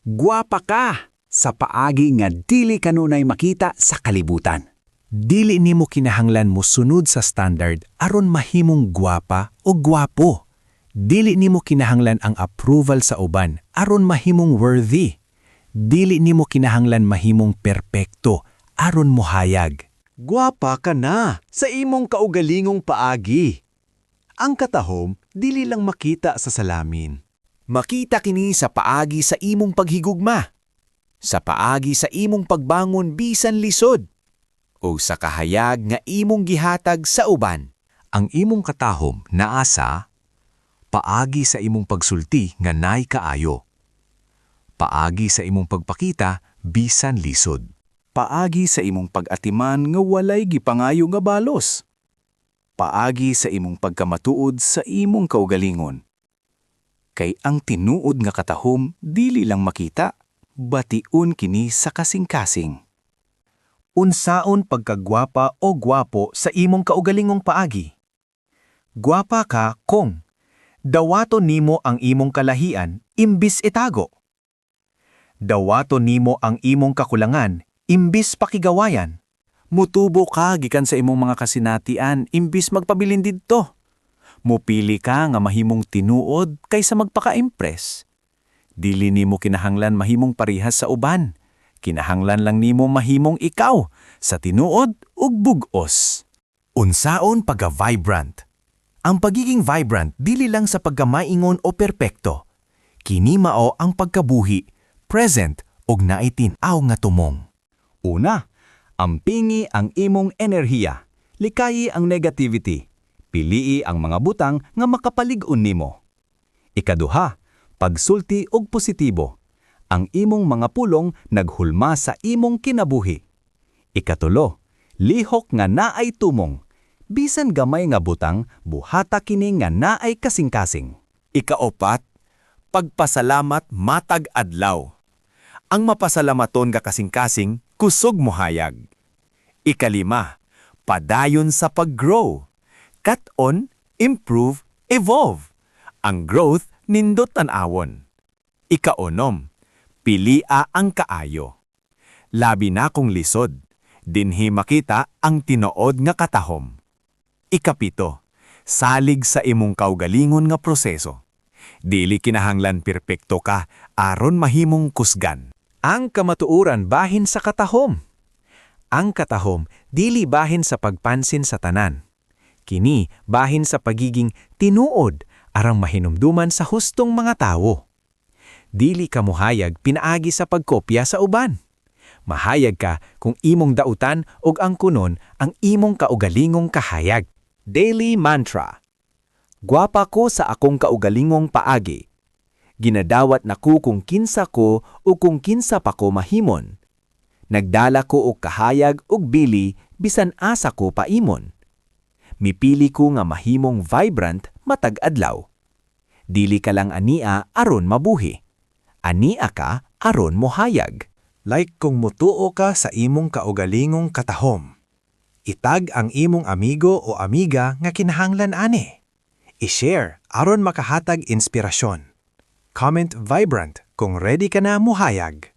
Guwapa ka sa paagi nga dili kanunay makita sa kalibutan. Dili nimo kinahanglan mo sunod sa standard aron mahimong guwapa o guwapo. Dili nimo kinahanglan ang approval sa uban aron mahimong worthy. Dili nimo kinahanglan mahimong perpekto aron mohayag. Guwapa ka na sa imong kaugalingong paagi. Ang katahom, dili lang makita sa salamin. Makita kini sa paagi sa imong paghigugma, sa paagi sa imong pagbangon bisan lisod, o sa kahayag nga imong gihatag sa uban. Ang imong katahom naa sa paagi sa imong pagsulti nga naay kaayo. Paagi sa imong pagpakita bisan lisod. Paagi sa imong pag-atiman nga walay gipangayo nga balos. Paagi sa imong pagkamatuod sa imong kaugalingon. Kay ang tinuod nga katahom dili lang makita, bation kini sa kasing-kasing. Unsaon pagkagwapa o gwapo sa imong kaugalingong paagi? Gwapa ka kung dawato nimo ang imong kalahian imbis itago. Dawato nimo ang imong kakulangan imbis pakigawayan. Mutubo ka gikan sa imong mga kasinatian imbis magpabilin didto. Mupili ka nga mahimong tinuod kaysa magpaka-impress. Dili nimo kinahanglan mahimong parihas sa uban. Kinahanglan lang nimo mahimong ikaw sa tinuod ug bug-os. Unsaon pagka-vibrant? Ang pagiging vibrant dili lang sa pagkamaingon o perpekto. Kini mao ang pagkabuhi, present ug naitin-aw nga tumong. Una, ampingi ang imong enerhiya. Likayi ang negativity. Pilii ang mga butang nga makapalig-on nimo. Ikaduha, pagsulti og positibo. Ang imong mga pulong naghulma sa imong kinabuhi. Ikatulo, lihok nga naay tumong. Bisan gamay nga butang, buhata kini nga naay kasing-kasing. Ikaopat, pagpasalamat matag adlaw. Ang mapasalamaton ka kasing-kasing, kusog mohayag. Ikalima, padayon sa pag-grow. Cut-on, improve, evolve. Ang growth nindot tan-awon. Ikaunom, pilia ang kaayo. Labi na kong lisod, dinhi makita ang tinuod nga katahom. Ikapito, salig sa imong kaugalingon nga proseso. Dili kinahanglan perpekto ka aron mahimong kusgan. Ang kamatuuran bahin sa katahom. Ang katahom dili bahin sa pagpansin sa tanan. Kini bahin sa pagiging tinuod arang mahinumduman sa hustong mga tawo. Dili ka mohayag pinaagi sa pagkopya sa uban. Mahayag ka kung imong dautan og ang kunon ang imong kaugalingong kahayag. Daily Mantra. Gwapa ko sa akong kaugalingong paagi. Ginadawat nako kung kinsa ko o kung kinsa pa ko mahimon. Nagdala ko og kahayag og bili bisan asa ko paimon. Mipili ko nga mahimong vibrant matag adlaw. Dili ka lang ania aron mabuhi. Ania ka aron mohayag. Like kung mutuo ka sa imong kaugalingong katahom. Itag ang imong amigo o amiga nga kinahanglan ani. I-share aron makahatag inspirasyon. Comment vibrant kung ready ka na mohayag.